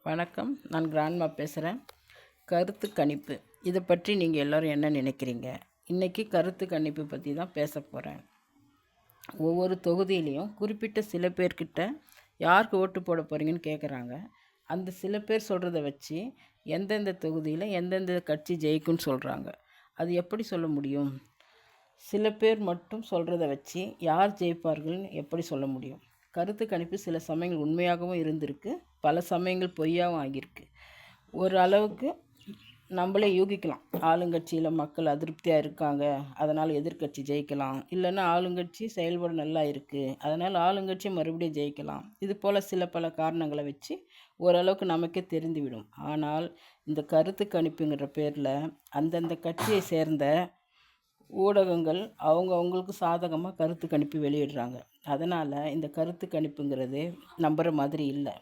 வணக்கம். நான் கிராண்ட்மா பேசுகிறேன். கருத்து கணிப்பு இதை பற்றி நீங்கள் எல்லோரும் என்ன நினைக்கிறீங்க? இன்றைக்கி கருத்து கணிப்பு பற்றி தான் பேச போகிறேன். ஒவ்வொரு தொகுதியிலையும் குறிப்பிட்ட சில பேர்கிட்ட யாருக்கு ஓட்டு போட போகிறீங்கன்னு கேட்குறாங்க. அந்த சில பேர் சொல்கிறத வச்சு எந்தெந்த தொகுதியில் எந்தெந்த கட்சி ஜெயிக்கும்னு சொல்கிறாங்க. அது எப்படி சொல்ல முடியும்? சில பேர் மட்டும் சொல்கிறத வச்சு யார் ஜெயிப்பார்கள்னு எப்படி சொல்ல முடியும்? கருத்து கணிப்பு சில சமயங்கள் உண்மையாகவும் இருந்திருக்கு, பல சமயங்கள் பொய்யாகவும் ஆகியிருக்கு. ஒரு அளவுக்கு நம்மளே யூகிக்கலாம். ஆளுங்கட்சியில் மக்கள் அதிருப்தியாக இருக்காங்க, அதனால் எதிர்கட்சி ஜெயிக்கலாம். இல்லைன்னா ஆளுங்கட்சி செயல்பாடு நல்லா இருக்குது, அதனால் ஆளுங்கட்சி மறுபடியும் ஜெயிக்கலாம். இது போல் சில பல காரணங்களை வச்சு ஓரளவுக்கு நமக்கே தெரிந்துவிடும். ஆனால் இந்த கருத்து கணிப்புங்கிற பேரில் அந்தந்த கட்சியை சேர்ந்த ஊடகங்கள் அவங்களுக்கு சாதகமாக கருத்து கணிப்பு வெளியிடுறாங்க. அதனால் இந்த கருத்து கணிப்புங்கிறது நம்புகிற மாதிரி இல்லை.